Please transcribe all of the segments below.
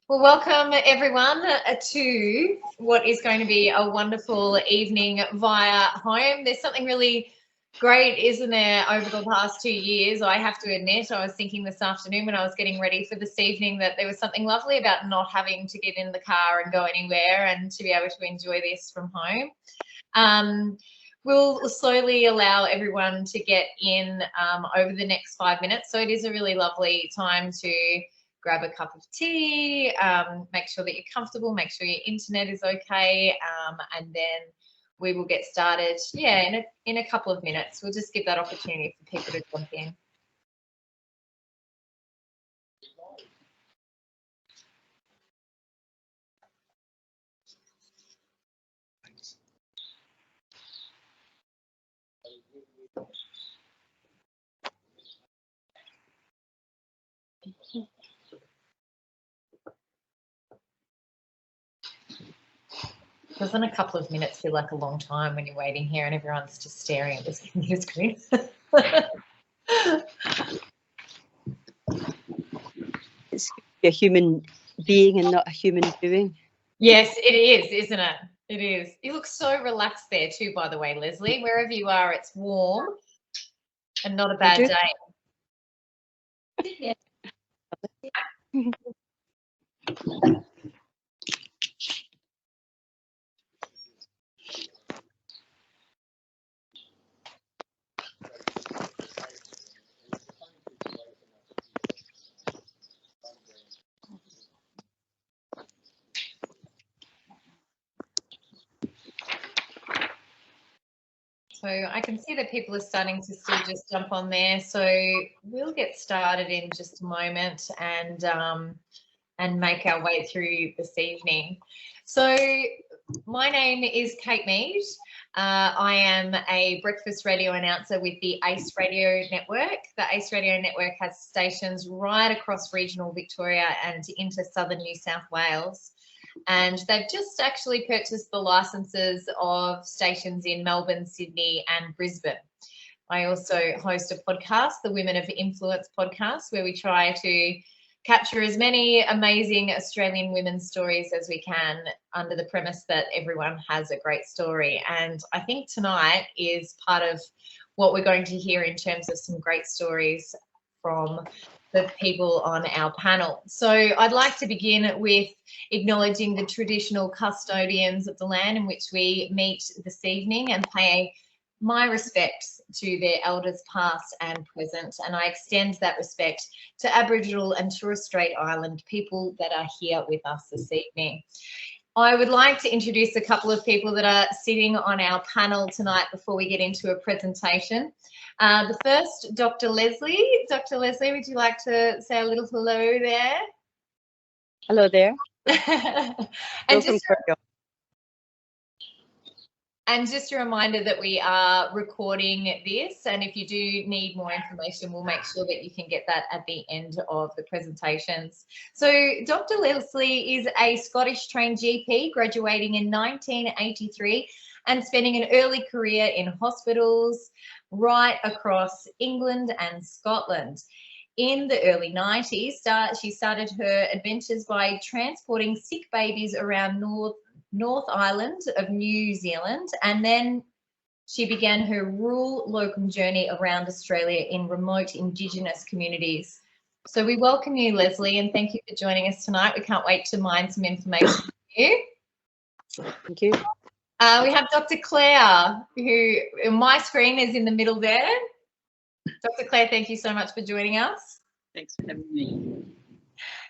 Well, welcome everyone to what is going to be a wonderful evening via home. There's something really great, isn't there, over the past 2 years? I have to admit, I was thinking this afternoon when I was getting ready for this evening that there was something lovely about not having to get in the car and go anywhere and to be able to enjoy this from home. We'll slowly allow everyone to get in over the next 5 minutes. So it is a really lovely time to grab a cup of tea, make sure that you're comfortable, make sure your internet is okay, and then we will get started, in a couple of minutes. We'll just give that opportunity for people to jump in. Doesn't a couple of minutes feel like a long time when you're waiting here and everyone's just staring at this computer screen? It's a human being and not a human doing. Yes, it is, isn't it? It is. You look so relaxed there too, by the way, Leslie. Wherever you are, it's warm and not a bad day. So I can see that people are starting to still just jump on there. So we'll get started in just a moment and make our way through this evening. So my name is Kate Mead. I am a breakfast radio announcer with the ACE Radio Network. The ACE Radio Network has stations right across regional Victoria and into southern New South Wales. And they've just actually purchased the licenses of stations in Melbourne, Sydney and Brisbane. I also host a podcast, the Women of Influence podcast, where we try to capture as many amazing Australian women's stories as we can under the premise that everyone has a great story. And I think tonight is part of what we're going to hear in terms of some great stories from the people on our panel. So I'd like to begin with acknowledging the traditional custodians of the land in which we meet this evening and pay my respects to their elders past and present, and I extend that respect to Aboriginal and Torres Strait Island people that are here with us this evening. I would like to introduce a couple of people that are sitting on our panel tonight before we get into a presentation. The first, Dr. Leslie. Dr. Leslie, would you like to say a little hello there? Hello there. And just a reminder that we are recording this, and if you do need more information, we'll make sure that you can get that at the end of the presentations. So Dr. Leslie is a Scottish trained GP, graduating in 1983 and spending an early career in hospitals right across England and Scotland. In the early 90s, she started her adventures by transporting sick babies around North Island of New Zealand, and then she began her rural locum journey around Australia in remote Indigenous communities. So we welcome you, Leslie, and thank you for joining us tonight. We can't wait to mine some information from you. Thank you. We have Dr. Claire, who my screen is in the middle there. Dr. Claire, thank you so much for joining us. Thanks for having me.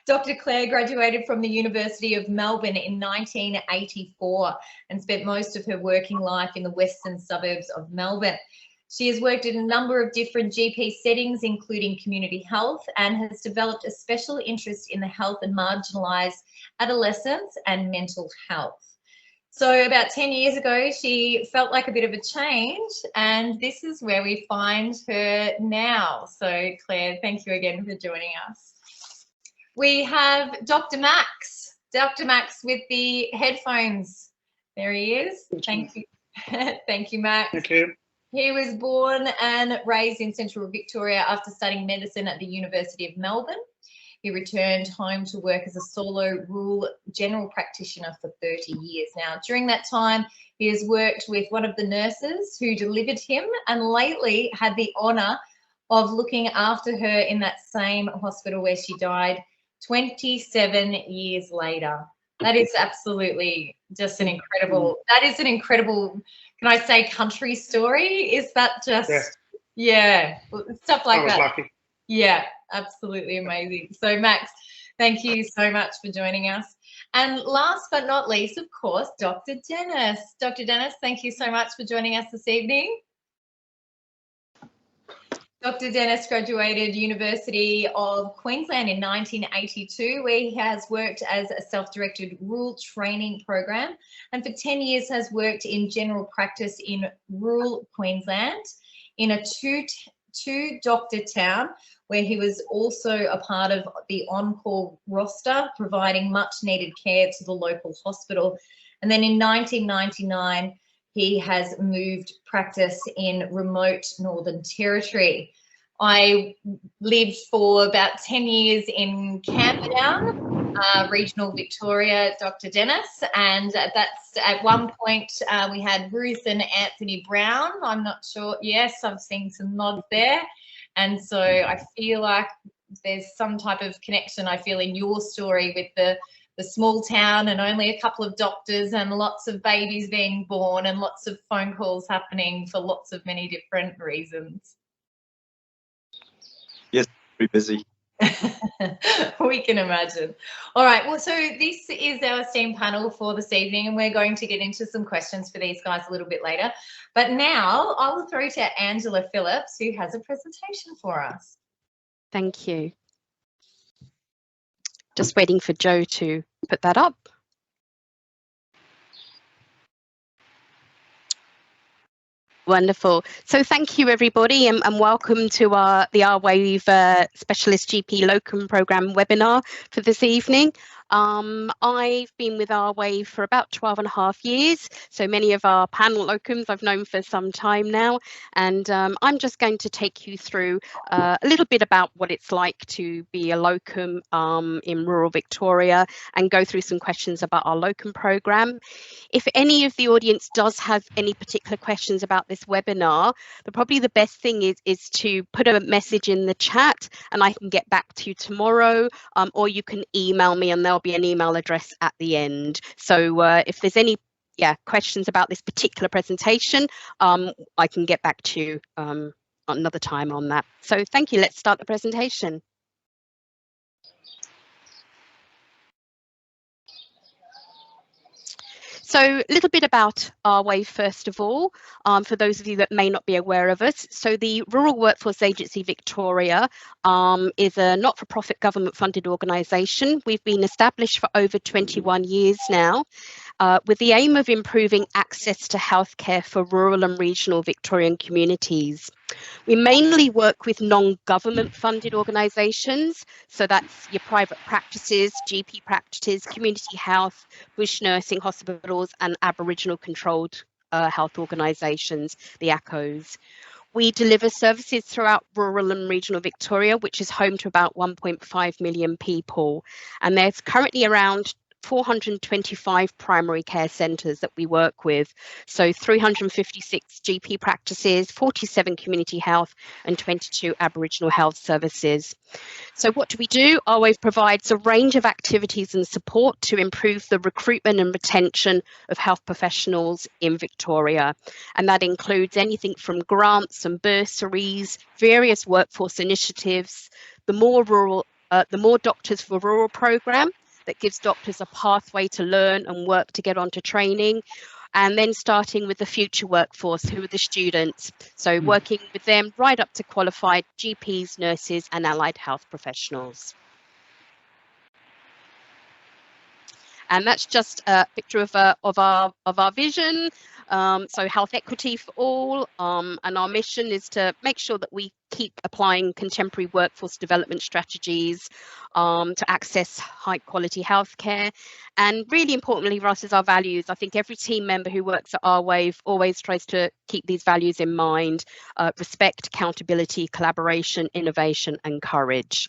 Dr. Claire graduated from the University of Melbourne in 1984 and spent most of her working life in the western suburbs of Melbourne. She has worked in a number of different GP settings, including community health, and has developed a special interest in the health and marginalised adolescents and mental health. So about 10 years ago, she felt like a bit of a change, and this is where we find her now. So Claire, thank you again for joining us. We have Dr. Max with the headphones. There he is. Thank you. Thank you, Max. Thank you. He was born and raised in Central Victoria after studying medicine at the University of Melbourne. He returned home to work as a solo rural general practitioner for 30 years now. During that time, he has worked with one of the nurses who delivered him, and lately had the honour of looking after her in that same hospital where she died 27 years later. That is absolutely just an incredible, can I say, country story? Is that just, yeah, stuff like that. Lucky. Yeah, absolutely amazing. So Max, thank you so much for joining us. And last but not least, of course, Dr. Dennis. Dr. Dennis, thank you so much for joining us this evening. Dr. Dennis graduated University of Queensland in 1982, where he has worked as a self-directed rural training program, and for 10 years has worked in general practice in rural Queensland in a two-doctor town, where he was also a part of the on-call roster, providing much-needed care to the local hospital. And then in 1999, he has moved practice in remote Northern Territory. I lived for about 10 years in Camperdown, regional Victoria, Dr. Dennis, and that's at one point we had Ruth and Anthony Brown. I'm not sure. Yes, I've seen some nods there. And so I feel like there's some type of connection, I feel, in your story with the small town and only a couple of doctors and lots of babies being born and lots of phone calls happening for lots of many different reasons. Yes, pretty busy. We can imagine. All right, well, so this is our esteemed panel for this evening, and we're going to get into some questions for these guys a little bit later. But now I will throw to Angela Phillips, who has a presentation for us. Thank you. Just waiting for Joe to put that up. Wonderful. So thank you, everybody, and welcome to the RWAV Specialist GP Locum Programme webinar for this evening. I've been with RWAV for about 12.5 years, so many of our panel locums I've known for some time now, and I'm just going to take you through a little bit about what it's like to be a locum in rural Victoria, and go through some questions about our locum programme. If any of the audience does have any particular questions about this webinar, probably the best thing is to put a message in the chat, and I can get back to you tomorrow, or you can email me, and there'll be an email address at the end. So if there's any questions about this particular presentation, I can get back to you another time on that. So thank you. Let's start the presentation. So a little bit about RWAV first of all, for those of you that may not be aware of us. So the Rural Workforce Agency Victoria is a not-for-profit government-funded organisation. We've been established for over 21 years now, with the aim of improving access to healthcare for rural and regional Victorian communities. We mainly work with non-government funded organisations, so that's your private practices, GP practices, community health, bush nursing hospitals and Aboriginal controlled health organisations, the ACOs. We deliver services throughout rural and regional Victoria, which is home to about 1.5 million people, and there's currently around 425 primary care centres that we work with, so 356 GP practices, 47 community health and 22 Aboriginal health services. So what do? RWAV provides a range of activities and support to improve the recruitment and retention of health professionals in Victoria, and that includes anything from grants and bursaries, various workforce initiatives, the More Doctors for Rural programme, that gives doctors a pathway to learn and work to get onto training, and then starting with the future workforce, who are the students. So working with them right up to qualified GPs, nurses and allied health professionals. And that's just a picture of our vision. So health equity for all, and our mission is to make sure that we keep applying contemporary workforce development strategies to access high quality healthcare. And really importantly for us is our values. I think every team member who works at RWAV always tries to keep these values in mind: respect, accountability, collaboration, innovation and courage.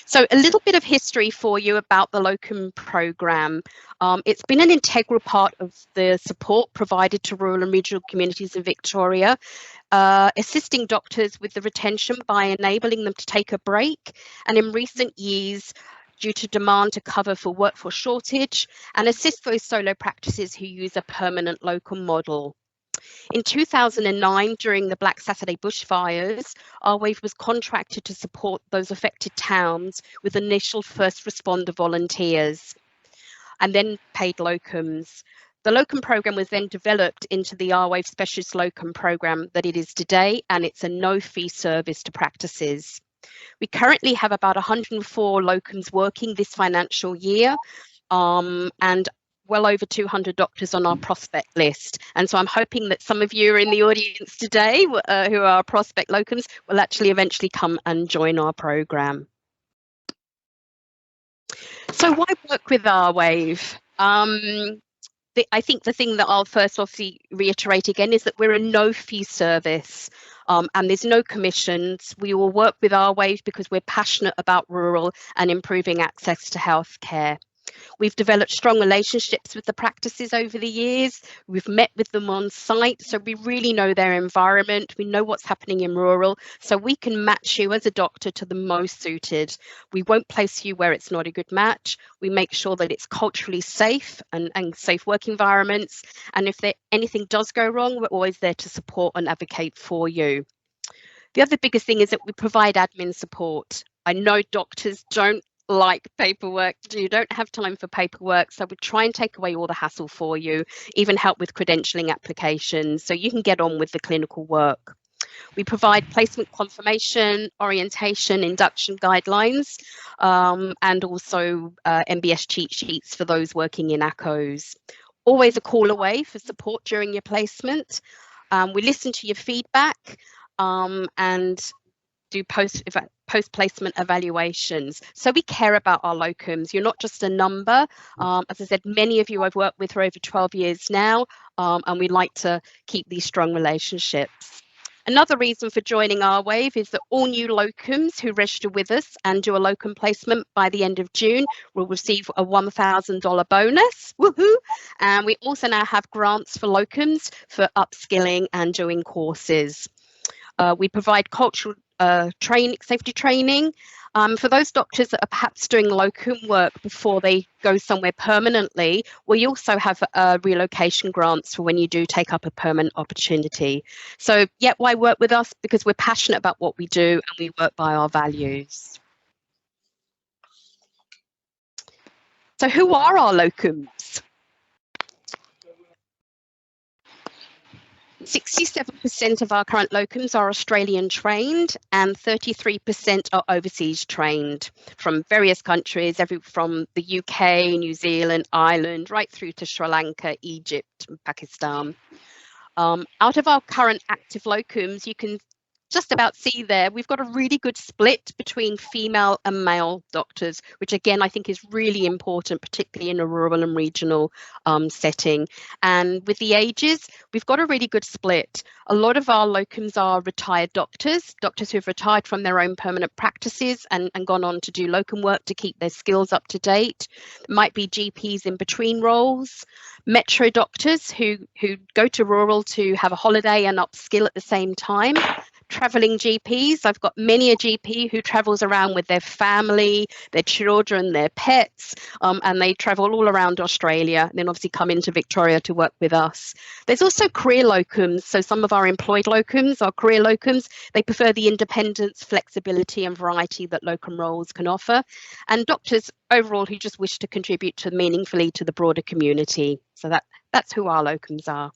So a little bit of history for you about the Locum program. It's been an integral part of the support provided to rural and regional communities in Victoria, assisting doctors with the retention by enabling them to take a break. And in recent years, due to demand to cover for workforce shortage and assist those solo practices who use a permanent locum model. In 2009, during the Black Saturday bushfires, RWAV was contracted to support those affected towns with initial first responder volunteers and then paid locums. The locum program was then developed into the RWAV Specialist Locum program that it is today, and it's a no-fee service to practices. We currently have about 104 locums working this financial year, and well over 200 doctors on our prospect list. And so I'm hoping that some of you are in the audience today who are prospect locums will actually eventually come and join our program. So why work with RWAV? I think the thing that I'll first obviously reiterate again is that we're a no-fee service, and there's no commissions. We will work with RWAV because we're passionate about rural and improving access to healthcare. We've developed strong relationships with the practices over the years. We've met with them on site, so we really know their environment. We know what's happening in rural, so we can match you as a doctor to the most suited. We won't place you where it's not a good match. We make sure that it's culturally safe and safe work environments. And if anything does go wrong, we're always there to support and advocate for you. The other biggest thing is that we provide admin support. I know doctors don't like paperwork. You don't have time for paperwork, so we try and take away all the hassle for you, even help with credentialing applications so you can get on with the clinical work. We provide placement confirmation, orientation, induction guidelines, and also MBS cheat sheets for those working in ACOs. Always a call away for support during your placement. We listen to your feedback and do post-placement evaluations. So we care about our locums. You're not just a number. As I said, many of you I've worked with for over 12 years now, and we like to keep these strong relationships. Another reason for joining RWAV is that all new locums who register with us and do a locum placement by the end of June will receive a $1,000 bonus. Woohoo! And we also now have grants for locums for upskilling and doing courses. We provide cultural safety training for those doctors that are perhaps doing locum work before they go somewhere permanently. We also have relocation grants for when you do take up a permanent opportunity. So yeah, why work with us? Because we're passionate about what we do and we work by our values. So who are our locums? 67% of our current locums are Australian trained and 33% are overseas trained from various countries, from the UK, New Zealand, Ireland, right through to Sri Lanka, Egypt, and Pakistan. Out of our current active locums, you can just about see there, we've got a really good split between female and male doctors, which again, I think is really important, particularly in a rural and regional setting. And with the ages, we've got a really good split. A lot of our locums are retired doctors who've retired from their own permanent practices and gone on to do locum work to keep their skills up to date. It might be GPs in between roles, metro doctors who go to rural to have a holiday and upskill at the same time. Traveling GPs. I've got many a GP who travels around with their family, their children, their pets, and they travel all around Australia and then obviously come into Victoria to work with us. There's also career locums. So some of our employed locums, our career locums, they prefer the independence, flexibility and variety that locum roles can offer. And doctors overall who just wish to contribute meaningfully to the broader community. So that's who our locums are.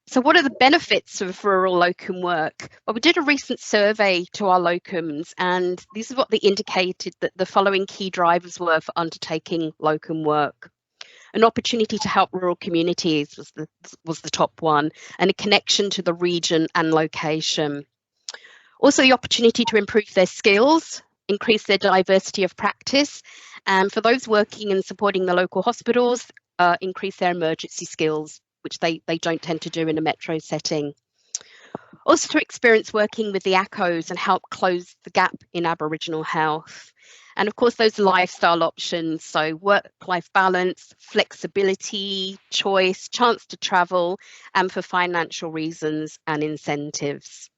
So what are the benefits of rural locum work? Well, we did a recent survey to our locums, and this is what they indicated that the following key drivers were for undertaking locum work. An opportunity to help rural communities was the top one, and a connection to the region and location. Also the opportunity to improve their skills, increase their diversity of practice, and for those working and supporting the local hospitals, increase their emergency skills, which they don't tend to do in a metro setting. Also to experience working with the ACOs and help close the gap in Aboriginal health. And of course, those lifestyle options, so work-life balance, flexibility, choice, chance to travel, and for financial reasons and incentives.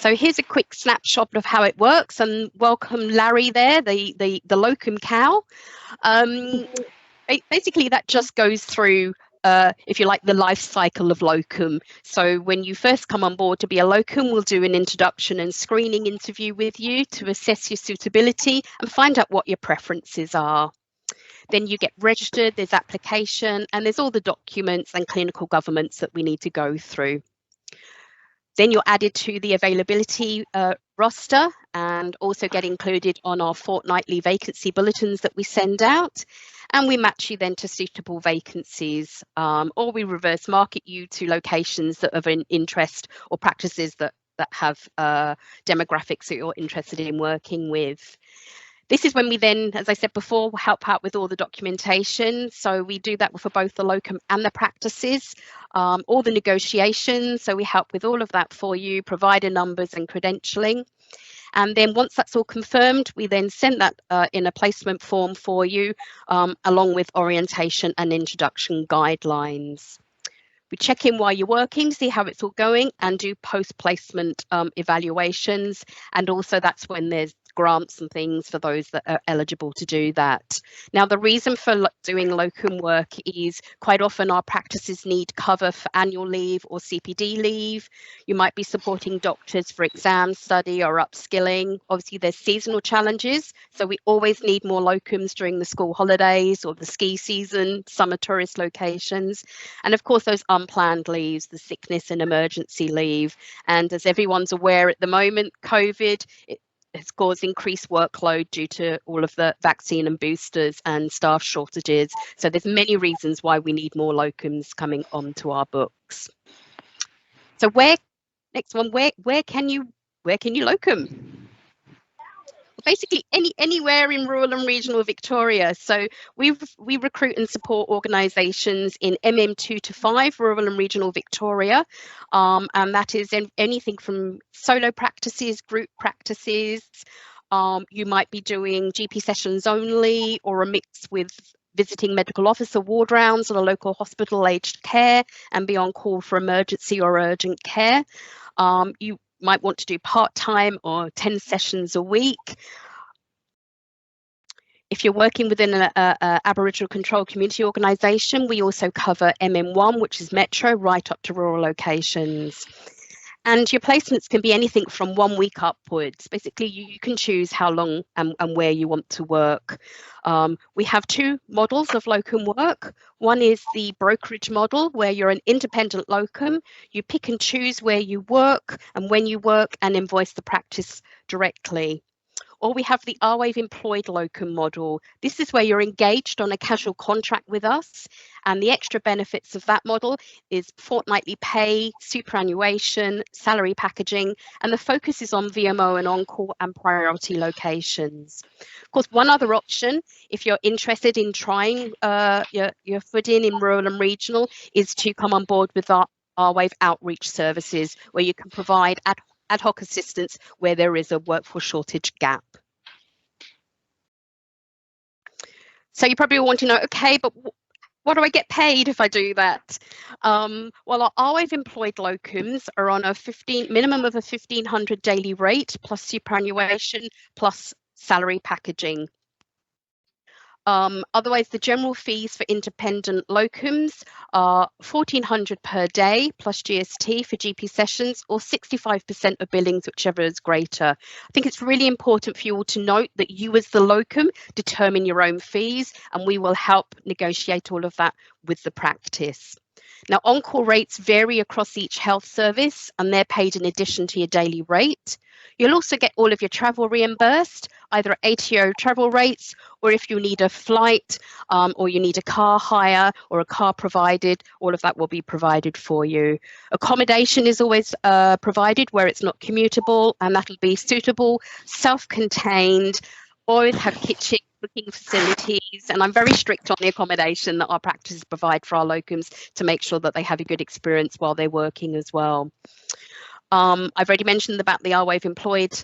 So here's a quick snapshot of how it works, and welcome Larry there, the Locum cow. Basically, that just goes through, if you like, the life cycle of Locum. So when you first come on board to be a Locum, we'll do an introduction and screening interview with you to assess your suitability and find out what your preferences are. Then you get registered, there's application, and there's all the documents and clinical governments that we need to go through. Then you're added to the availability roster and also get included on our fortnightly vacancy bulletins that we send out. And we match you then to suitable vacancies, or we reverse market you to locations that are of interest or practices that have demographics that you're interested in working with. This is when we then, as I said before, help out with all the documentation. So we do that for both the locum and the practices, all the negotiations. So we help with all of that for you, provider numbers and credentialing. And then once that's all confirmed, we then send that in a placement form for you, along with orientation and introduction guidelines. We check in while you're working, see how it's all going, and do post-placement evaluations. And also that's when there's grants and things for those that are eligible to do that. Now, the reason for doing locum work is quite often our practices need cover for annual leave or CPD leave. You might be supporting doctors for exam study or upskilling. Obviously, there's seasonal challenges, so we always need more locums during the school holidays or the ski season, summer tourist locations. And of course, those unplanned leaves, the sickness and emergency leave. And as everyone's aware at the moment, COVID, has caused increased workload due to all of the vaccine and boosters and staff shortages. So there's many reasons why we need more locums coming onto our books. So next one, where can you locum? Basically anywhere in rural and regional Victoria. So we recruit and support organisations in MM2 to 5 rural and regional Victoria, and that is anything from solo practices, group practices. You might be doing GP sessions only, or a mix with visiting medical officer ward rounds at a local hospital, aged care, and be on call for emergency or urgent care. You might want to do part-time or 10 sessions a week. If you're working within an Aboriginal controlled community organisation, we also cover MM1, which is metro, right up to rural locations. And your placements can be anything from 1 week upwards. Basically, you can choose how long and where you want to work. We have 2 models of locum work. One is the brokerage model, where you're an independent locum. You pick and choose where you work and when you work and invoice the practice directly. Or we have the RWAV employed locum model. This is where you're engaged on a casual contract with us. And the extra benefits of that model is fortnightly pay, superannuation, salary packaging, and the focus is on VMO and on-call and priority locations. Of course, one other option, if you're interested in trying your foot in rural and regional, is to come on board with our RWAV outreach services, where you can provide ad hoc assistance where there is a workforce shortage gap. So you probably want to know, okay, but what do I get paid if I do that? Well, our RWAV employed locums are on a minimum of a 1,500 daily rate plus superannuation plus salary packaging. Otherwise, the general fees for independent locums are 1,400 per day plus GST for GP sessions, or 65% of billings, whichever is greater. I think it's really important for you all to note that you as the locum determine your own fees, and we will help negotiate all of that with the practice. Now, on-call rates vary across each health service, and they're paid in addition to your daily rate. You'll also get all of your travel reimbursed, either at ATO travel rates, or if you need a flight or you need a car hire or a car provided, all of that will be provided for you. Accommodation is always provided where it's not commutable, and that'll be suitable, self-contained, always have kitchen cooking facilities, and I'm very strict on the accommodation that our practices provide for our locums to make sure that they have a good experience while they're working as well. I've already mentioned about the RWAV employed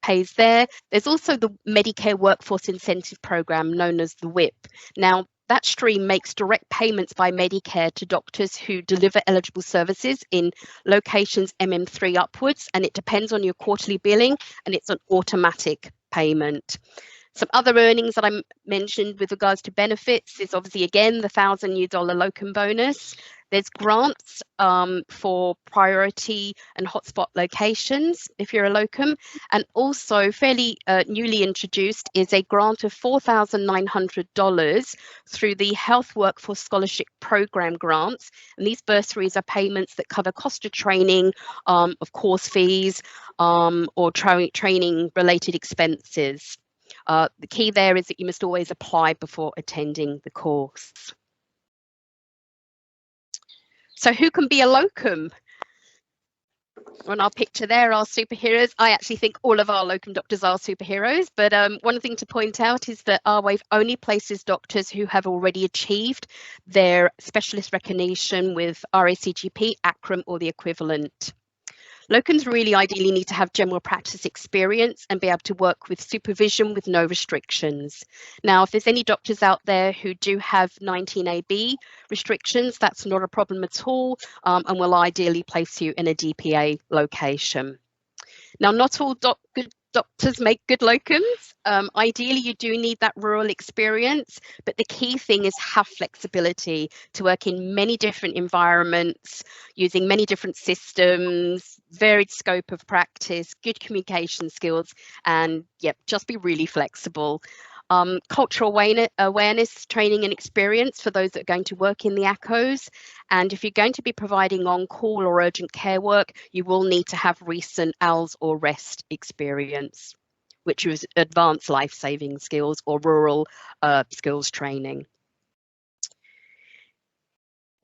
pays there. There's also the Medicare Workforce Incentive Program known as the WIP. Now, that stream makes direct payments by Medicare to doctors who deliver eligible services in locations MM3 upwards, and it depends on your quarterly billing, and it's an automatic payment. Some other earnings that I mentioned with regards to benefits is obviously, again, the $1,000 locum bonus. There's grants for priority and hotspot locations if you're a locum, and also fairly newly introduced is a grant of $4,900 through the Health Workforce Scholarship Program grants, and these bursaries are payments that cover cost of training, of course fees, or training related expenses. The key there is that you must always apply before attending the course. So who can be a locum? On our picture there are superheroes. I actually think all of our locum doctors are superheroes, but one thing to point out is that RWAV only places doctors who have already achieved their specialist recognition with RACGP, ACRM or the equivalent. Locums really ideally need to have general practice experience and be able to work with supervision with no restrictions. Now, if there's any doctors out there who do have 19AB restrictions, that's not a problem at all, and will ideally place you in a DPA location. Now, not all good doctors make good locums. Ideally, you do need that rural experience, but the key thing is have flexibility to work in many different environments, using many different systems, varied scope of practice, good communication skills, and just be really flexible. Cultural awareness, training and experience for those that are going to work in the ACOs. And if you're going to be providing on-call or urgent care work, you will need to have recent ALS or REST experience, which is advanced life-saving skills or rural skills training.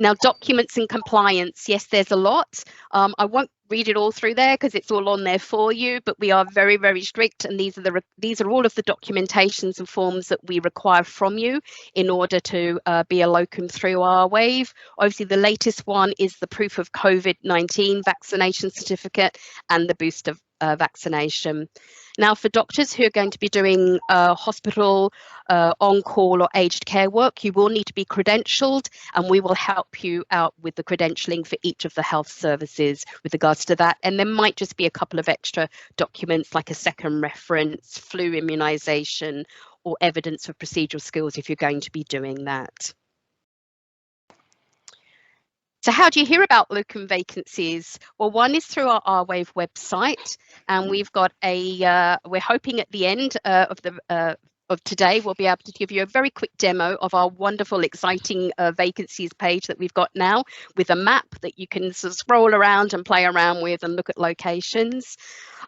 Now, documents and compliance, yes, there's a lot. I won't read it all through there because it's all on there for you, but we are very, very strict, and these are all of the documentations and forms that we require from you in order to be a locum through RWAV. Obviously, the latest one is the proof of COVID-19 vaccination certificate and the booster vaccination. Now, for doctors who are going to be doing hospital, on-call or aged care work, you will need to be credentialed, and we will help you out with the credentialing for each of the health services with regards to that. And there might just be a couple of extra documents like a second reference, flu immunisation, or evidence of procedural skills if you're going to be doing that. So how do you hear about locum vacancies? Well, one is through our RWAV website, and we've got a, we're hoping at the end of today, we'll be able to give you a very quick demo of our wonderful, exciting vacancies page that we've got now with a map that you can sort of scroll around and play around with and look at locations.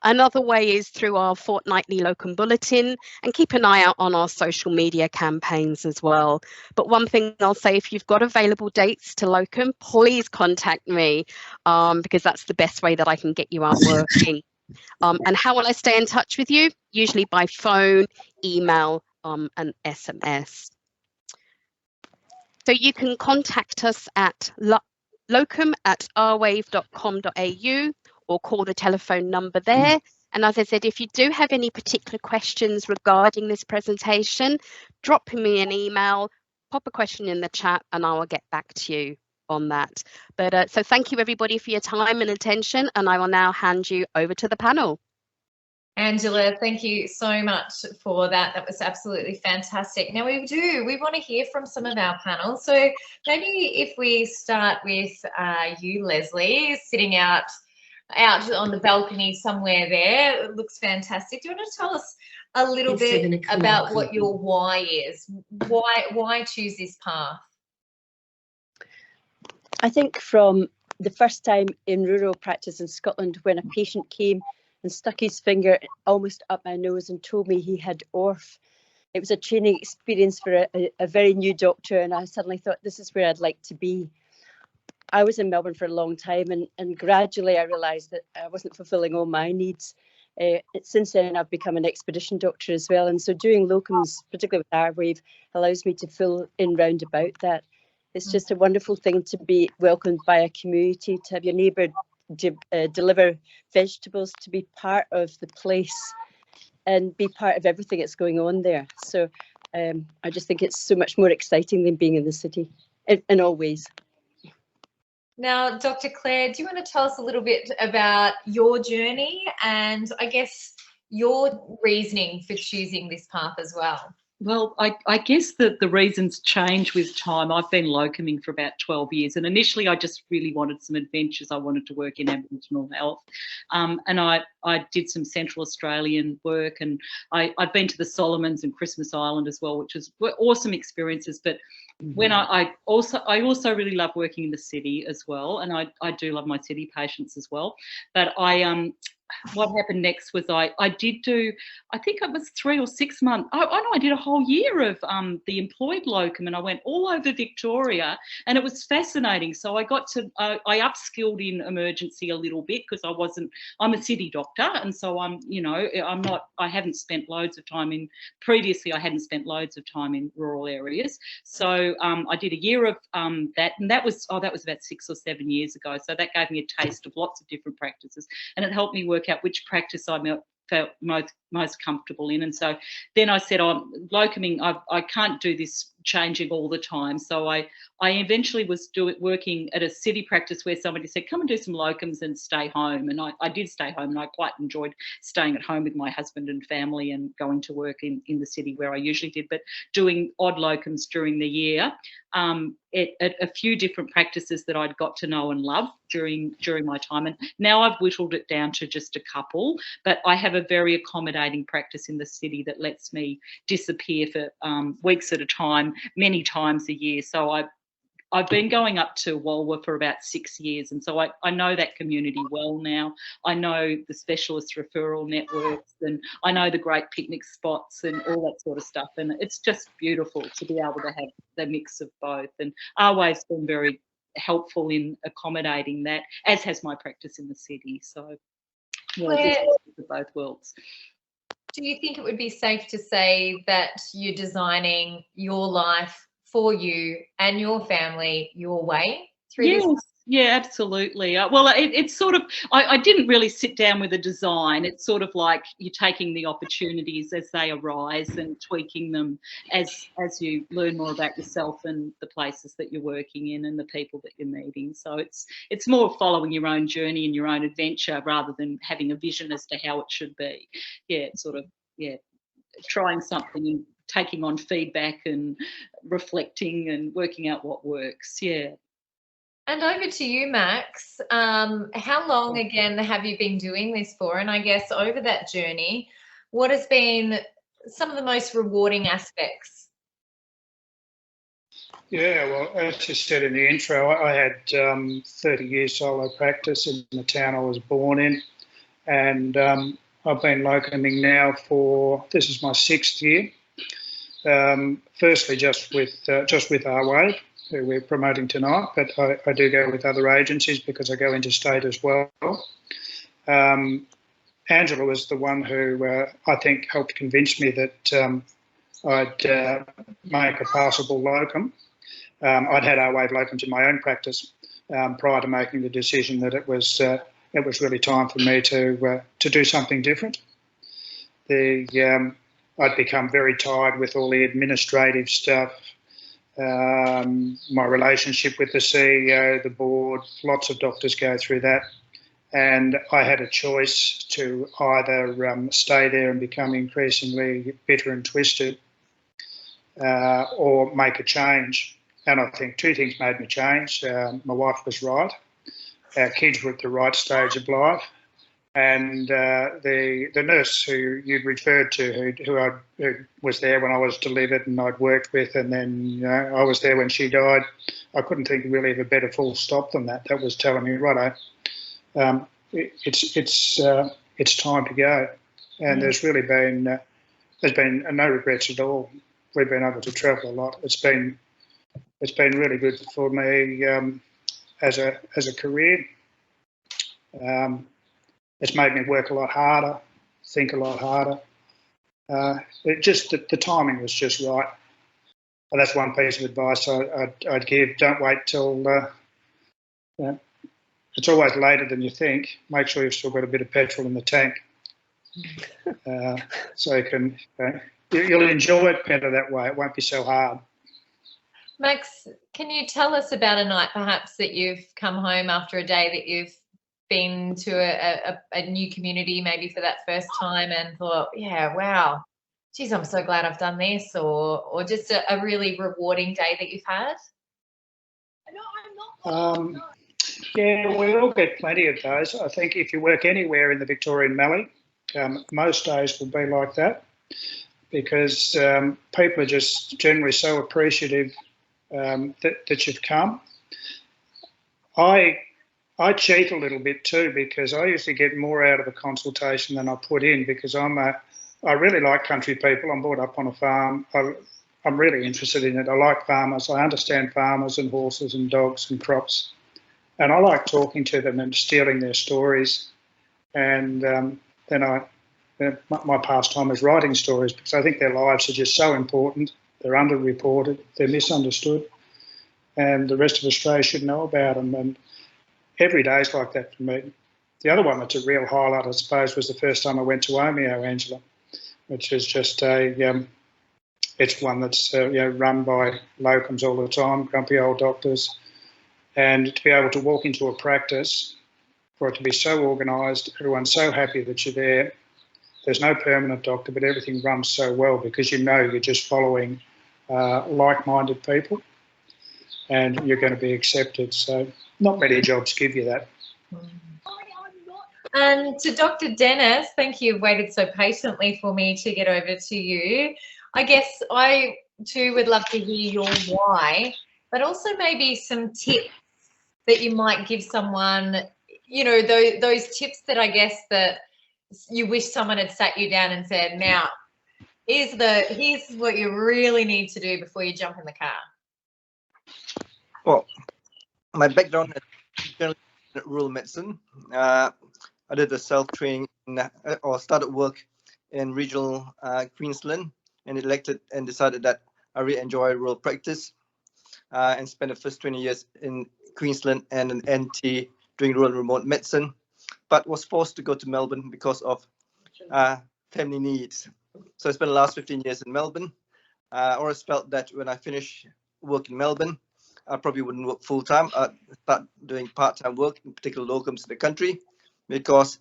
Another way is through our fortnightly locum bulletin, and keep an eye out on our social media campaigns as well. But one thing I'll say, if you've got available dates to locum, please contact me because that's the best way that I can get you out working. And how will I stay in touch with you? Usually by phone, email, and SMS. So you can contact us at locum@rwave.com.au or call the telephone number there. And as I said, if you do have any particular questions regarding this presentation, drop me an email, pop a question in the chat, and I will get back to you on that. But so thank you everybody for your time and attention, and I will now hand you over to the panel. Angela, thank you so much for that. That was absolutely fantastic. Now we want to hear from some of our panel. So maybe if we start with you, Leslie, sitting out on the balcony somewhere there. It looks fantastic. Do you want to tell us a little bit about what your why is? Why choose this path? I think from the first time in rural practice in Scotland, when a patient came and stuck his finger almost up my nose and told me he had ORF, it was a training experience for a very new doctor, and I suddenly thought, this is where I'd like to be. I was in Melbourne for a long time, and gradually I realised that I wasn't fulfilling all my needs. Since then, I've become an expedition doctor as well, and so doing locums, particularly with RWAV, allows me to fill in round about that. It's just a wonderful thing to be welcomed by a community, to have your neighbour deliver vegetables, to be part of the place and be part of everything that's going on there. So I just think it's so much more exciting than being in the city in all ways. Now, Dr. Claire, do you want to tell us a little bit about your journey and I guess your reasoning for choosing this path as well? Well, I guess that the reasons change with time. I've been locuming for about 12 years, and initially I just really wanted some adventures. I wanted to work in Aboriginal health, and I did some Central Australian work, and I'd been to the Solomons and Christmas Island as well, which were awesome experiences. But when I also really love working in the city as well, and I do love my city patients as well. But what happened next was I did do, I think it was 3 or 6 months. I did a whole year of the employed locum, and I went all over Victoria, and it was fascinating. So I got to, I upskilled in emergency a little bit because I'm a city doctor, and so I haven't spent loads of time previously I hadn't spent loads of time in rural areas. So I did a year of that, and that was about 6 or 7 years ago. So that gave me a taste of lots of different practices, and it helped me work out which practice I felt most comfortable in. And so then I said, locuming, I can't do this changing all the time. So I eventually was working at a city practice where somebody said, come and do some locums and stay home. And I did stay home, and I quite enjoyed staying at home with my husband and family and going to work in the city where I usually did, but doing odd locums during the year at a few different practices that I'd got to know and love during my time. And now I've whittled it down to just a couple, but I have a very accommodating practice in the city that lets me disappear for weeks at a time, many times a year. So I've been going up to Walwa for about 6 years, and so I know that community well now. I know the specialist referral networks, and I know the great picnic spots and all that sort of stuff, and it's just beautiful to be able to have the mix of both. And RWAV's been very helpful in accommodating that, as has my practice in the city. So yeah, it's both worlds. Do you think it would be safe to say that you're designing your life for you and your family your way through this? Yeah, absolutely. Well, it's sort of, I didn't really sit down with a design. It's sort of like you're taking the opportunities as they arise and tweaking them as you learn more about yourself and the places that you're working in and the people that you're meeting. So it's more following your own journey and your own adventure rather than having a vision as to how it should be. Yeah, it's sort of, trying something and taking on feedback and reflecting and working out what works. Yeah. And over to you, Max. How long again have you been doing this for? And I guess over that journey, what has been some of the most rewarding aspects? Yeah, well, as you said in the intro, I had 30 years solo practice in the town I was born in, and I've been locuming now this is my 6th year. Firstly, just with RWAV, who we're promoting tonight, but I do go with other agencies because I go interstate as well. Angela was the one who I think helped convince me that I'd make a passable locum. I'd had RWAV locums in my own practice prior to making the decision that it was really time for me to do something different. I'd become very tired with all the administrative stuff, my relationship with the CEO, the board. Lots of doctors go through that, and I had a choice to either stay there and become increasingly bitter and twisted, or make a change. And I think 2 things made me change. My wife was right. Our kids were at the right stage of life, and the nurse who you'd referred to, who was there when I was delivered and I'd worked with, and then I was there when she died. I couldn't think really of a better full stop than that. That was telling me, righto, it's time to go. And there's really been no regrets at all. We've been able to travel a lot. It's been really good for me as a career. It's made me work a lot harder. think a lot harder. The timing was just right. And that's one piece of advice I'd give. Don't wait till it's always later than you think. Make sure you've still got a bit of petrol in the tank, so you can you'll enjoy it better that way. It won't be so hard. Max, can you tell us about a night perhaps that you've come home after a day that you've been to a new community maybe for that first time and thought, yeah, wow, geez, I'm so glad I've done this, or just a really rewarding day that you've had? Yeah, we all get plenty of those. I think if you work anywhere in the Victorian Mallee, most days will be like that, because people are just generally so appreciative that you've come. I cheat a little bit too, because I usually get more out of a consultation than I put in, because I really like country people. I'm brought up on a farm. I'm really interested in it. I like farmers. I understand farmers and horses and dogs and crops. And I like talking to them and stealing their stories. And then my pastime is writing stories, because I think their lives are just so important. They're underreported, they're misunderstood, and the rest of Australia should know about them. And every day is like that for me. The other one that's a real highlight, I suppose, was the first time I went to Omeo, Angela, which is just it's one that's run by locums all the time, grumpy old doctors. And to be able to walk into a practice, for it to be so organised, everyone's so happy that you're there. There's no permanent doctor, but everything runs so well, because you know you're just following like-minded people and you're going to be accepted. So not many jobs give you that. And to Dr. Dennis, thank you. You've waited so patiently for me to get over to you. I guess I too would love to hear your why, but also maybe some tips that you might give someone, those tips that I guess that you wish someone had sat you down and said, now, here's what you really need to do before you jump in the car. Well, my background is generally in rural medicine. I did a self-training or started work in regional Queensland, and decided that I really enjoy rural practice, and spent the first 20 years in Queensland and an NT doing rural remote medicine, but was forced to go to Melbourne because of family needs. So I spent the last 15 years in Melbourne. I always felt that when I finish work in Melbourne, I probably wouldn't work full time. I'd start doing part-time work, in particular locums in the country, because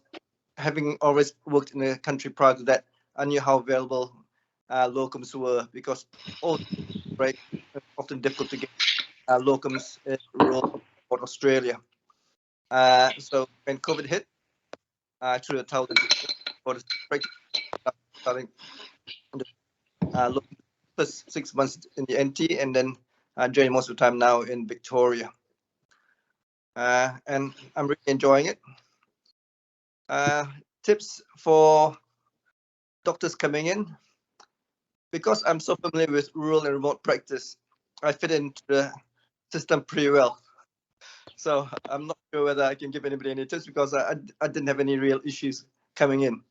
having always worked in the country prior to that, I knew how available locums were, because all right, often difficult to get locums in rural Australia. So when COVID hit, I threw a towel for the starting the first 6 months in the NT, and then during most of the time now in Victoria. And I'm really enjoying it. Tips for doctors coming in. Because I'm so familiar with rural and remote practice, I fit into the system pretty well. So I'm not sure whether I can give anybody any tips, because I didn't have any real issues coming in.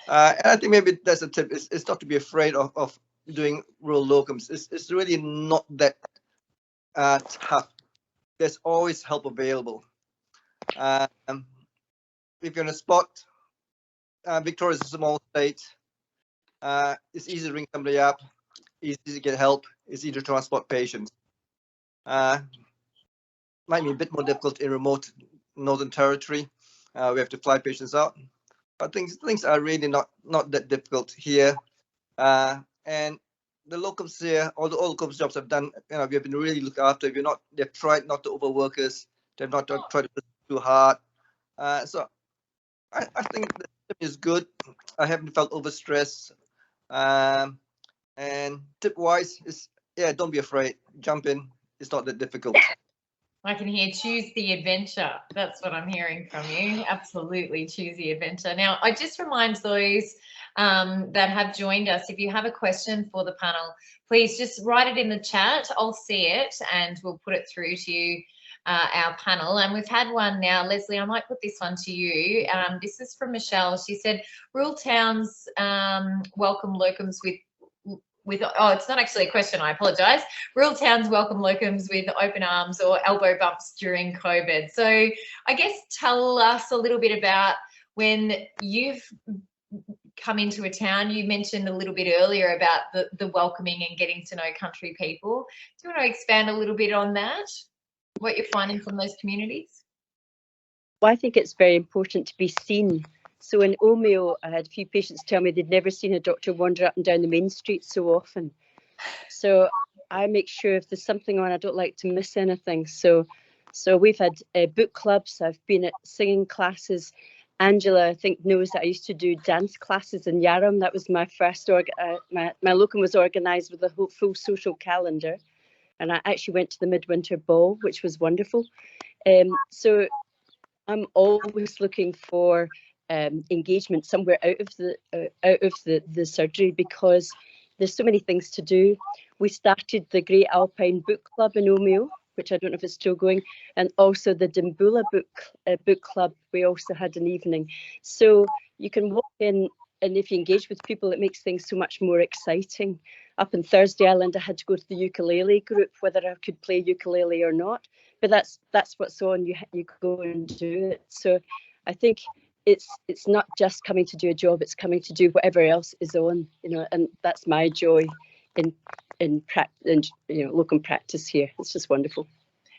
And I think maybe that's a tip, is not to be afraid of doing rural locums. It's really not that tough. There's always help available. If you're in a spot, Victoria is a small state. It's easy to ring somebody up, easy to get help, it's easy to transport patients. Might be a bit more difficult in remote Northern Territory. We have to fly patients out, but things are really not that difficult here. And the locums here, all the locums jobs I've done, we have been really looked after. They've tried not to overwork us. They've not tried to push too hard. So I think the system is good. I haven't felt overstressed. And tip-wise is, don't be afraid. Jump in. It's not that difficult. I can hear choose the adventure. That's what I'm hearing from you. Absolutely choose the adventure. Now, I just remind those that have joined us, if you have a question for the panel, please just write it in the chat. I'll see it and we'll put it through to you. our panel, and we've had one now. Leslie, I might put this one to you. This is from Michelle. She said, rural towns welcome locums with, oh, it's not actually a question, I apologise. Rural towns welcome locums with open arms or elbow bumps during COVID. So I guess tell us a little bit about when you've come into a town. You mentioned a little bit earlier about the welcoming and getting to know country people. Do you want to expand a little bit on that? What you're finding from those communities? Well, I think it's very important to be seen. So in Omeo, I had a few patients tell me they'd never seen a doctor wander up and down the main street so often. So I make sure if there's something on, I don't like to miss anything. So we've had book clubs. I've been at singing classes. Angela, I think, knows that I used to do dance classes in Yarram. That was my first, my locum was organised with a whole full social calendar. And I actually went to the midwinter ball, which was wonderful. So I'm always looking for engagement somewhere out of the surgery, because there's so many things to do. We started the Great Alpine Book Club in Omeo, which I don't know if it's still going, and also the Dimbula book club. We also had an evening. So you can walk in, and if you engage with people, it makes things so much more exciting. Up in Thursday Island, I had to go to the ukulele group, whether I could play ukulele or not. But that's what's on. You go and do it. So I think it's not just coming to do a job; it's coming to do whatever else is on. And that's my joy in locum practice here. It's just wonderful.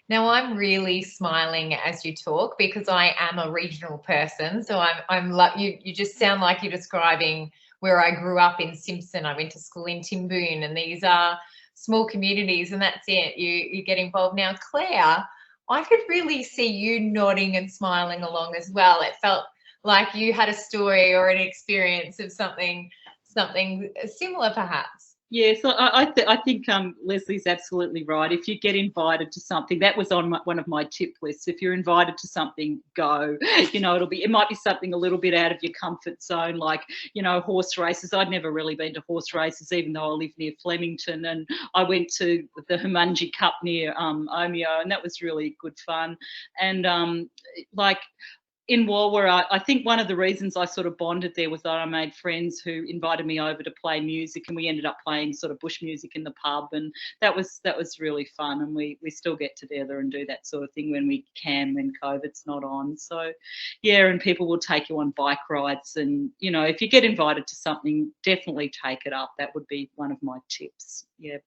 Now I'm really smiling as you talk, because I am a regional person. So I'm like you just sound like you're describing where I grew up in Simpson. I went to school in Timboon, and these are small communities, and that's it. You get involved. Now, Claire, I could really see you nodding and smiling along as well. It felt like you had a story or an experience of something similar, perhaps. Yeah, so I think Leslie's absolutely right. If you get invited to something, that was on one of my tip lists. If you're invited to something, go. It might be something a little bit out of your comfort zone, like horse races. I'd never really been to horse races, even though I live near Flemington, and I went to the Humunji Cup near Omeo, and that was really good fun. And in Walwa, I think one of the reasons I sort of bonded there was that I made friends who invited me over to play music, and we ended up playing sort of bush music in the pub, and that was really fun. And we still get together and do that sort of thing when we can, when COVID's not on. So yeah, and people will take you on bike rides, and if you get invited to something, definitely take it up. That would be one of my tips. Yeah.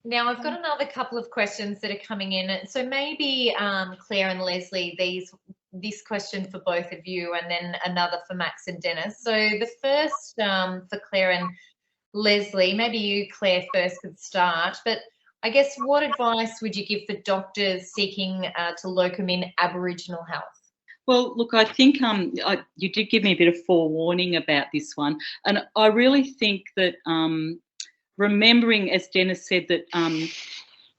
Now I've got another couple of questions that are coming in. So maybe Claire and Leslie, this question for both of you, and then another for Max and Dennis. So the first for Claire and Leslie, maybe you, Claire, first could start, but I guess what advice would you give for doctors seeking to locum in Aboriginal health? Well, look, I think you did give me a bit of forewarning about this one, and I really think that remembering, as Dennis said,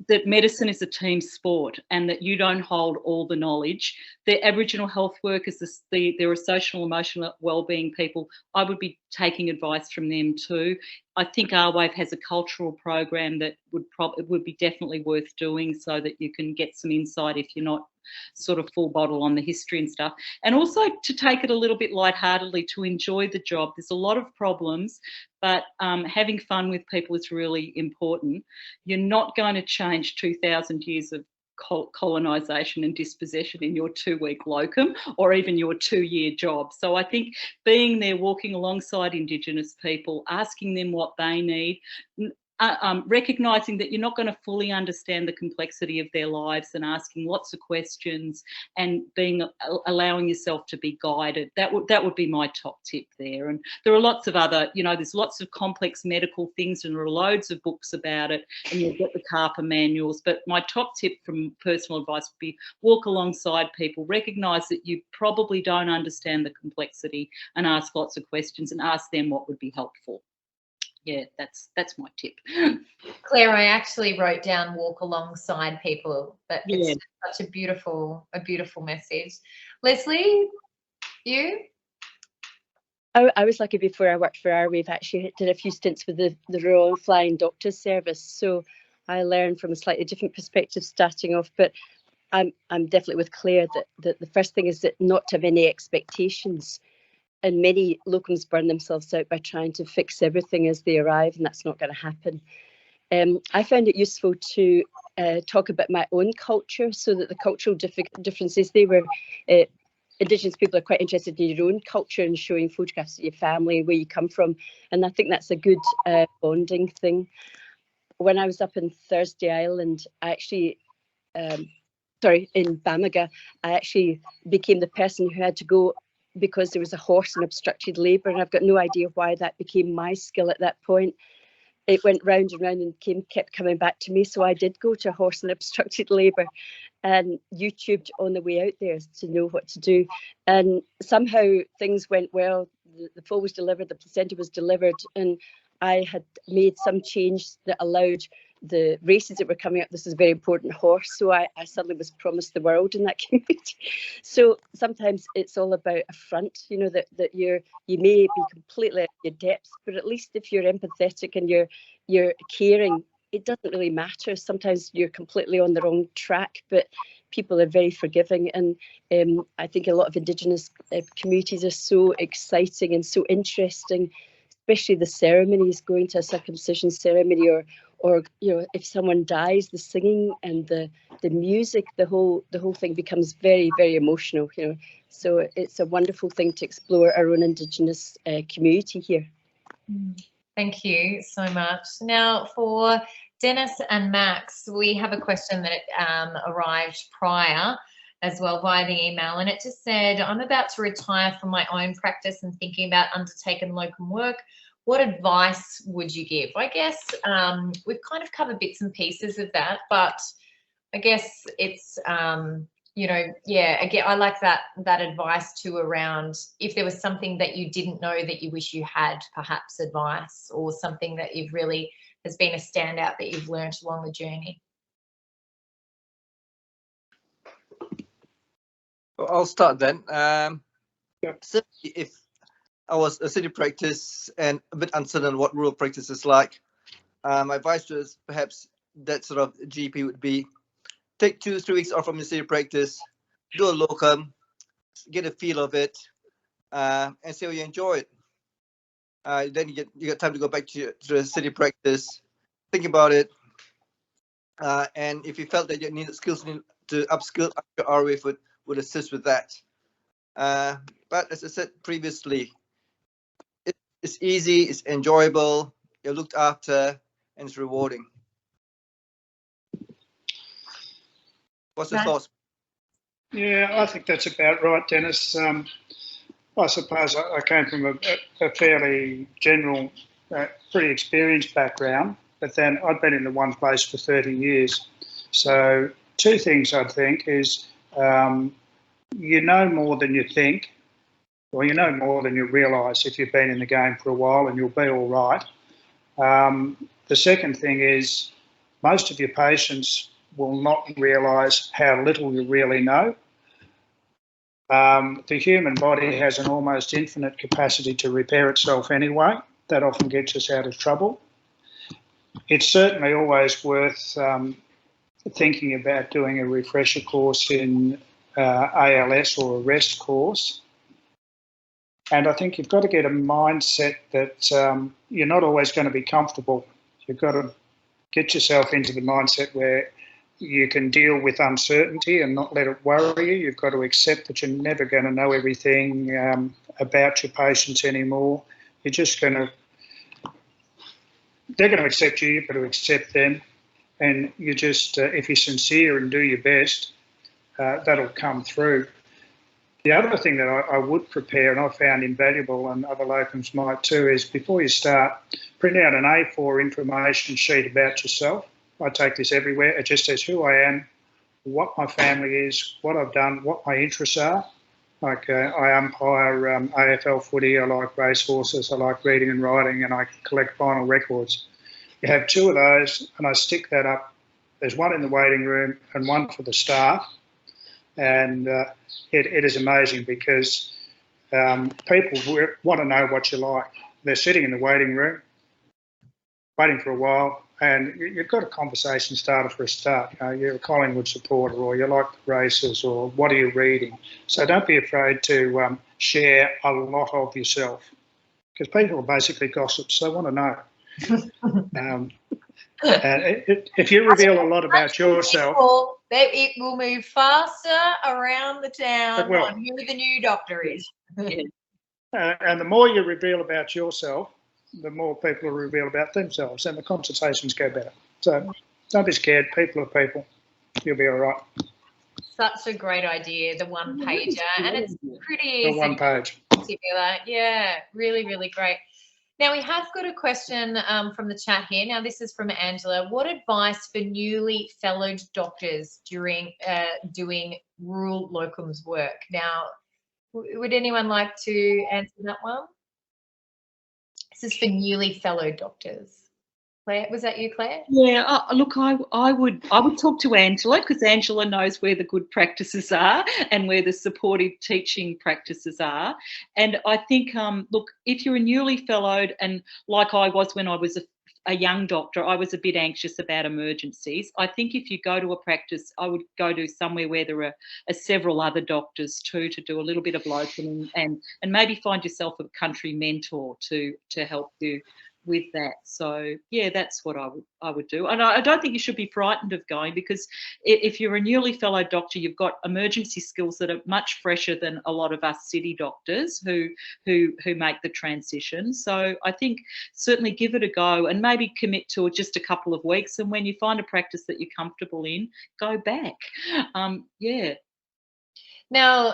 that medicine is a team sport, and that you don't hold all the knowledge. The Aboriginal health workers, there are social emotional wellbeing people. I would be taking advice from them too. I think RWAV has a cultural program that would be definitely worth doing, so that you can get some insight if you're not sort of full bottle on the history and stuff. And also to take it a little bit lightheartedly, to enjoy the job. There's a lot of problems, but having fun with people is really important. You're not going to change 2,000 years of colonisation and dispossession in your 2-week locum or even your 2-year job. So I think being there, walking alongside Indigenous people, asking them what they need, recognising that you're not going to fully understand the complexity of their lives, and asking lots of questions, and allowing yourself to be guided. That would be my top tip there. And there are lots of other, there's lots of complex medical things, and there are loads of books about it, and you'll get the CARPA manuals. But my top tip from personal advice would be walk alongside people, recognise that you probably don't understand the complexity, and ask lots of questions, and ask them what would be helpful. Yeah, that's my tip. Claire, I actually wrote down walk alongside people, but it's such a beautiful message. Leslie, you? I was lucky before I worked for RWAV. Actually did a few stints with the Royal Flying Doctors Service, so I learned from a slightly different perspective starting off. But I'm definitely with Claire that the first thing is that not to have any expectations. And many locums burn themselves out by trying to fix everything as they arrive, and that's not going to happen. I found it useful to talk about my own culture, so that the cultural differences, they were, Indigenous people are quite interested in your own culture and showing photographs of your family, where you come from. And I think that's a good bonding thing. When I was up in Thursday Island, I actually, in Bamaga, I actually became the person who had to go because there was a horse in obstructed labour, and I've got no idea why that became my skill at that point. It went round and round and kept coming back to me, so I did go to a horse in obstructed labour and YouTubed on the way out there to know what to do. And somehow things went well. The foal was delivered, the placenta was delivered, and I had made some change that allowed the races that were coming up. This is a very important horse, so I suddenly was promised the world in that community. So sometimes it's all about a front, you know, that you may be completely at your depth, but at least if you're empathetic and you're caring, it doesn't really matter. Sometimes you're completely on the wrong track, but people are very forgiving. And I think a lot of Indigenous communities are so exciting and so interesting, especially the ceremonies, going to a circumcision ceremony, or you know, if someone dies, the singing and the music, the whole thing becomes very, very emotional, you know. So it's a wonderful thing to explore our own Indigenous community here. Thank you so much. Now for Dennis and Max, we have a question that arrived prior as well via the email, and it just said, I'm about to retire from my own practice and thinking about undertaking locum work. What advice would you give? I guess we've kind of covered bits and pieces of that, but I guess it's, you know, yeah, again, I like that advice too, around if there was something that you didn't know that you wish you had, perhaps advice, or something that you've really has been a standout that you've learned along the journey. Well, I'll start then. Yep. So if I was a city practice and a bit uncertain what rural practice is like, my advice to perhaps that sort of GP would be, take 2-3 weeks off from your city practice, do a locum, get a feel of it, and see how you enjoy it. Then you get time to go back to the city practice, think about it, and if you felt that you needed skills to upskill, your RWAV would assist with that. But as I said previously, it's easy, it's enjoyable, you're looked after, and it's rewarding. What's your thoughts? Yeah, I think that's about right, Dennis. I suppose I came from a fairly general, pretty experienced background, but then I've been in the one place for 30 years. So two things I think is, you know more than you think, or you know more than you realise if you've been in the game for a while, and you'll be all right. The second thing is, most of your patients will not realise how little you really know. The human body has an almost infinite capacity to repair itself anyway. That often gets us out of trouble. It's certainly always worth thinking about doing a refresher course in ALS or a REST course. And I think you've got to get a mindset that you're not always going to be comfortable. You've got to get yourself into the mindset where you can deal with uncertainty and not let it worry you. You've got to accept that you're never going to know everything about your patients anymore. You're just going to, they're going to accept you, you've got to accept them. And you just, if you're sincere and do your best, that'll come through. The other thing that I would prepare, and I found invaluable, and other locums might too, is before you start, print out an A4 information sheet about yourself. I take this everywhere. It just says who I am, what my family is, what I've done, what my interests are. Like I umpire AFL footy, I like racehorses, I like reading and writing, and I collect vinyl records. You have two of those, and I stick that up. There's one in the waiting room and one for the staff. And it is amazing because people want to know what you like. They're sitting in the waiting room, waiting for a while, and you've got a conversation starter for a start. You're a Collingwood supporter, or you like the races, or what are you reading? So don't be afraid to share a lot of yourself, because people are basically gossips. They want to know. If you reveal a lot about yourself, it will move faster around the town on who the new doctor is. And the more you reveal about yourself, the more people will reveal about themselves, and the consultations go better. So don't be scared. People are people. You'll be all right. Such a great idea, the one pager, and it's pretty easy. The one page. Yeah, really, really great. Now we have got a question from the chat here. Now this is from Angela. What advice for newly fellowed doctors during doing rural locums work? Now, would anyone like to answer that one? This is for newly fellowed doctors. Claire, was that you, Claire? Yeah, look, I would talk to Angela, because Angela knows where the good practices are and where the supportive teaching practices are. And I think, look, if you're a newly fellowed, and like I was when I was a young doctor, I was a bit anxious about emergencies. I think if you go to a practice, I would go to somewhere where there are several other doctors too, to do a little bit of locum, and maybe find yourself a country mentor to help you with that. So yeah, that's what I would do. And I don't think you should be frightened of going, because if you're a newly fellowed doctor, you've got emergency skills that are much fresher than a lot of us city doctors who make the transition. So I think certainly give it a go, and maybe commit to just a couple of weeks, and when you find a practice that you're comfortable in, go back. Yeah. Now,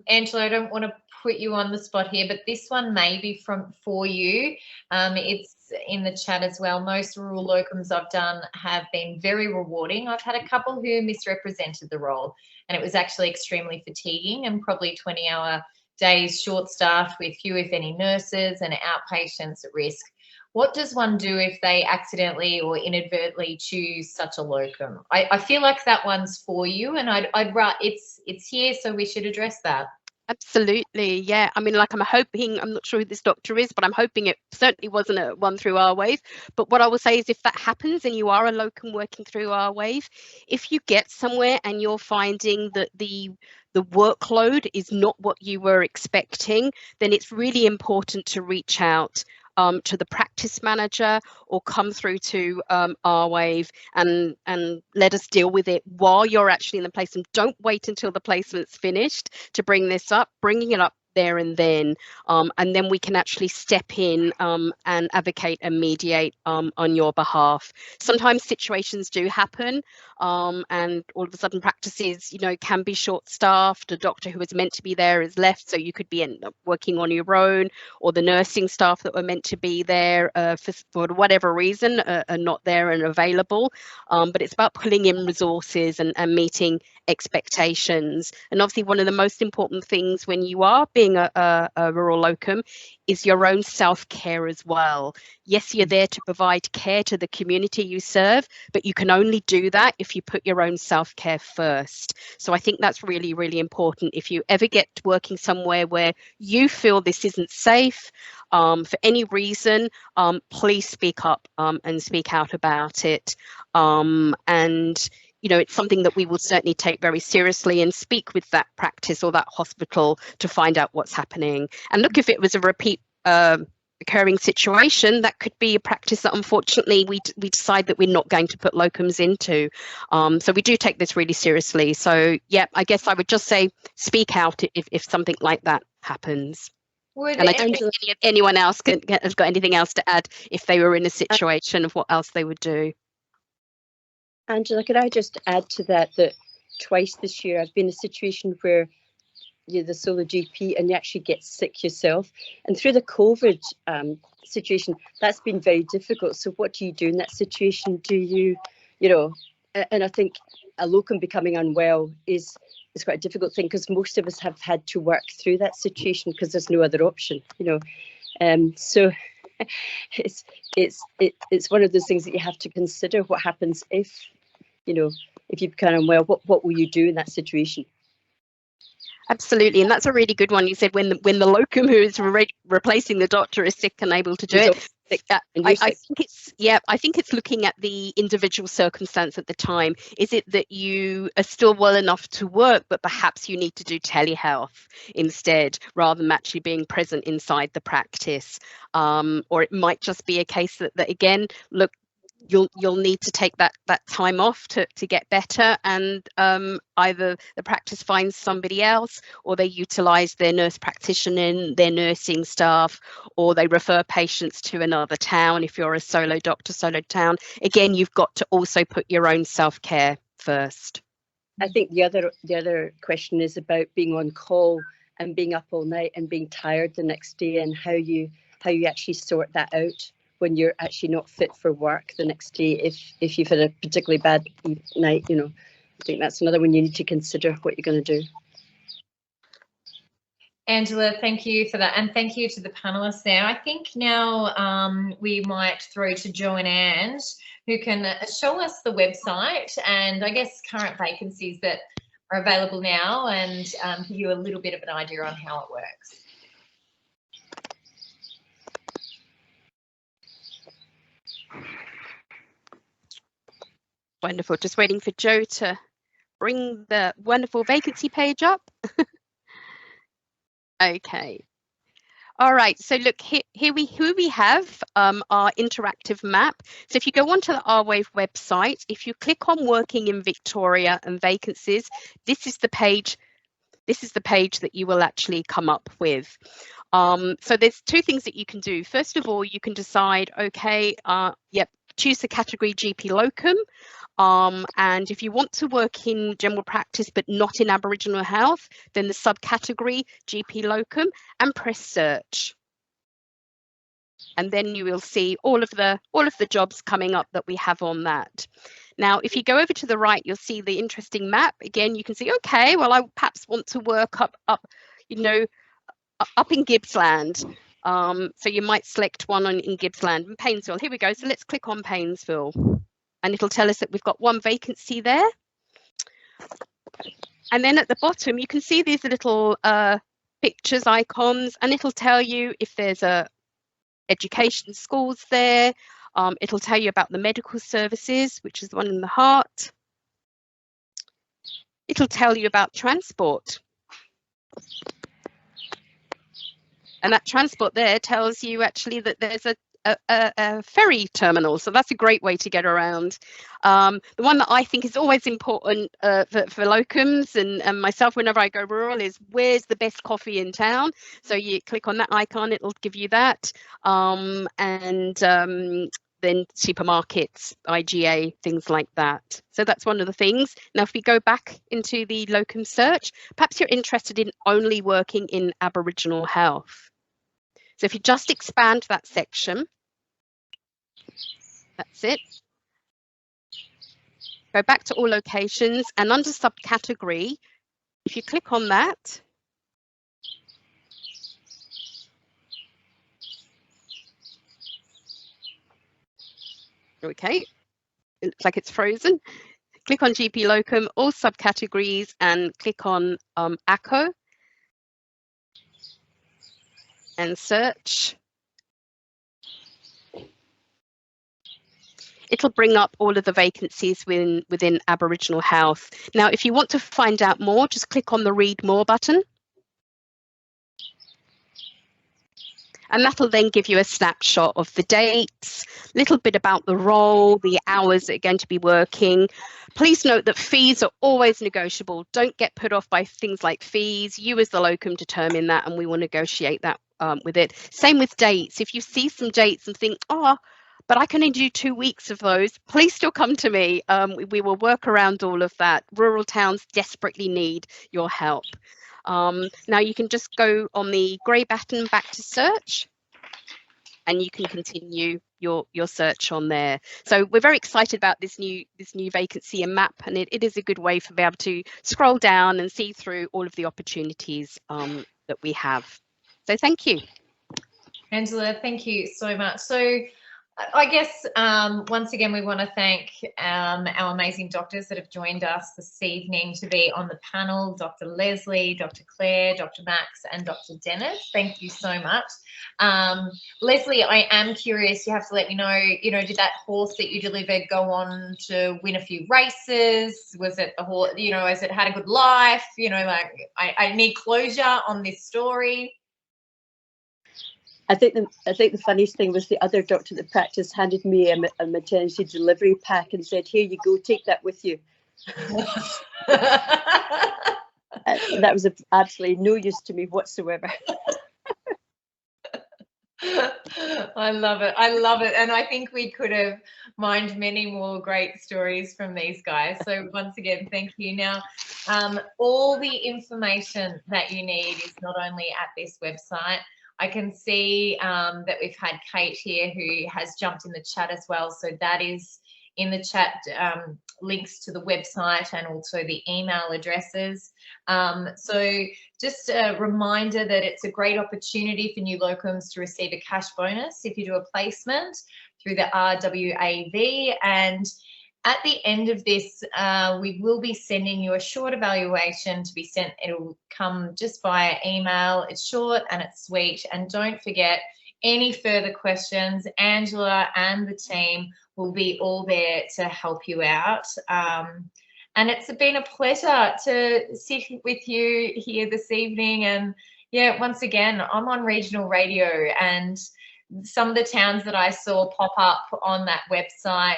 Angela, I don't want to put you on the spot here, but this one may be for you. It's in the chat as well. Most rural locums I've done have been very rewarding. I've had a couple who misrepresented the role, and it was actually extremely fatiguing, and probably 20-hour days, short-staffed with few, if any, nurses and outpatients at risk. What does one do if they accidentally or inadvertently choose such a locum? I feel like that one's for you, and I'd it's here, so we should address that. Absolutely, yeah. I mean, like, I'm hoping, I'm not sure who this doctor is, but I'm hoping it certainly wasn't a one through RWAV. But what I will say is, if that happens and you are a locum working through RWAV, if you get somewhere and you're finding that the workload is not what you were expecting, then it's really important to reach out to the practice manager, or come through to RWAV and let us deal with it while you're actually in the placement. Don't wait until the placement's finished to bring this up. Bringing it up there and then we can actually step in and advocate and mediate on your behalf. Sometimes situations do happen, and all of a sudden practices, can be short-staffed. A doctor who was meant to be there is left, so you could be end up working on your own, or the nursing staff that were meant to be there for whatever reason are not there and available. But it's about pulling in resources and meeting expectations. And obviously one of the most important things when you are being a rural locum is your own self-care as well. Yes, you're there to provide care to the community you serve, but you can only do that if you put your own self-care first. So I think that's really, really important. If you ever get working somewhere where you feel this isn't safe for any reason, please speak up and speak out about it. And it's something that we will certainly take very seriously and speak with that practice or that hospital to find out what's happening. And look, if it was a repeat occurring situation, that could be a practice that unfortunately we decide that we're not going to put locums into. So we do take this really seriously. So yeah, I guess I would just say speak out if something like that happens. And I don't think anyone else has got anything else to add if they were in a situation of what else they would do. Angela, could I just add to that twice this year I've been in a situation where you're the solo GP and you actually get sick yourself. And through the COVID situation, that's been very difficult. So what do you do in that situation? Do you, and I think a locum becoming unwell is quite a difficult thing, because most of us have had to work through that situation because there's no other option, so it's one of those things that you have to consider. What happens if you become unwell? What will you do in that situation? Absolutely, and that's a really good one. You said when the locum who is replacing the doctor is sick and able to do it. I think it's, yeah, I think it's looking at the individual circumstance at the time. Is it that you are still well enough to work, but perhaps you need to do telehealth instead, rather than actually being present inside the practice? Or it might just be a case that again, look, you'll need to take that time off to get better, and either the practice finds somebody else, or they utilize their nurse practitioner, their nursing staff, or they refer patients to another town. If you're a solo doctor, solo town, again, you've got to also put your own self-care first. I think the other question is about being on call and being up all night and being tired the next day, and how you actually sort that out when you're actually not fit for work the next day, if you've had a particularly bad night. You know, I think that's another one you need to consider what you're going to do. Angela, thank you for that, and thank you to the panelists there. I think now we might throw to Jo and Ange, who can show us the website and I guess current vacancies that are available now, and give you a little bit of an idea on how it works. Wonderful. Just waiting for Jo to bring the wonderful vacancy page up. Okay. All right. So look, here we have our interactive map. So if you go onto the RWAV website, if you click on Working in Victoria and Vacancies, this is the page. This is the page that you will actually come up with. So there's two things that you can do. First of all, you can decide, okay, choose the category GP Locum. And if you want to work in general practice but not in Aboriginal health, then the subcategory GP Locum, and press search. And then you will see all of the jobs coming up that we have on that. Now, if you go over to the right, you'll see the interesting map. Again, you can see, okay, well, I perhaps want to work up in Gippsland. So you might select one in Gippsland and Paynesville. Here we go. So let's click on Paynesville. And it'll tell us that we've got one vacancy there. And then at the bottom, you can see these little pictures, icons, and it'll tell you if there's education schools there. It'll tell you about the medical services, which is the one in the heart. It'll tell you about transport. And that transport there tells you actually that there's a ferry terminal, so that's a great way to get around. The one that I think is always important for locums and myself whenever I go rural is, where's the best coffee in town? So you click on that icon, it'll give you that, and then supermarkets, IGA, things like that. So that's one of the things. Now, if we go back into the locum search, perhaps you're interested in only working in Aboriginal health. So if you just expand that section, that's it. Go back to all locations, and under subcategory, if you click on that, okay, it looks like it's frozen. Click on GP Locum, all subcategories, and click on ACO. And search. It'll bring up all of the vacancies within Aboriginal health. Now, if you want to find out more, just click on the Read More button. And that'll then give you a snapshot of the dates, a little bit about the role, the hours that are going to be working. Please note that fees are always negotiable. Don't get put off by things like fees. You as the locum determine that, and we will negotiate that with it. Same with dates. If you see some dates and think, oh, but I can only do 2 weeks of those, please still come to me. We will work around all of that. Rural towns desperately need your help. Now you can just go on the grey button back to search, and you can continue your search on there. So we're very excited about this new vacancy and map, and it is a good way for be able to scroll down and see through all of the opportunities that we have. So thank you. Angela, thank you so much. So I guess once again we want to thank our amazing doctors that have joined us this evening to be on the panel, Dr. Leslie, Dr. Claire, Dr. Max and Dr. Dennis. Thank you so much. Leslie, I am curious, you have to let me know, did that horse that you delivered go on to win a few races? Was it the horse, has it had a good life? I need closure on this story. I think the funniest thing was the other doctor that practiced handed me a maternity delivery pack and said, "Here you go, take that with you." That was absolutely no use to me whatsoever. I love it. I love it. And I think we could have mined many more great stories from these guys. So once again, thank you. Now, all the information that you need is not only at this website. I can see that we've had Kate here who has jumped in the chat as well. So that is in the chat, links to the website and also the email addresses. So just a reminder that it's a great opportunity for new locums to receive a cash bonus if you do a placement through the RWAV. And at the end of this, we will be sending you a short evaluation to be sent. It'll come just via email. It's short and it's sweet. And don't forget, any further questions, Angela and the team will be all there to help you out. And it's been a pleasure to sit with you here this evening. And yeah, once again, I'm on regional radio, and some of the towns that I saw pop up on that website,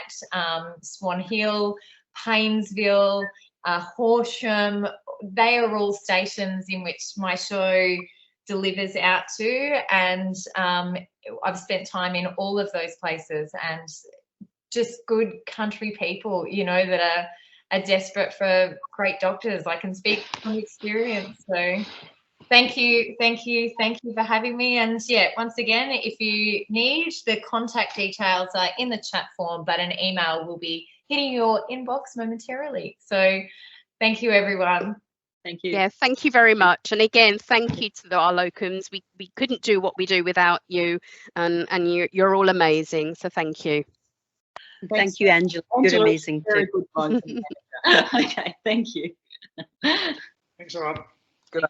Swan Hill, Paynesville, Horsham, they are all stations in which my show delivers out to. And I've spent time in all of those places, and just good country people, that are desperate for great doctors. I can speak from experience. So thank you for having me. And yeah, once again, if you need, the contact details are in the chat form, but an email will be hitting your inbox momentarily. So thank you, everyone. Thank you. Yeah, thank you very much. And again, thank you to our locums. We couldn't do what we do without you, and you're all amazing. So thank you. Thank you, Angela. You're amazing Very too. good one. Okay, thank you. Thanks a lot. Good.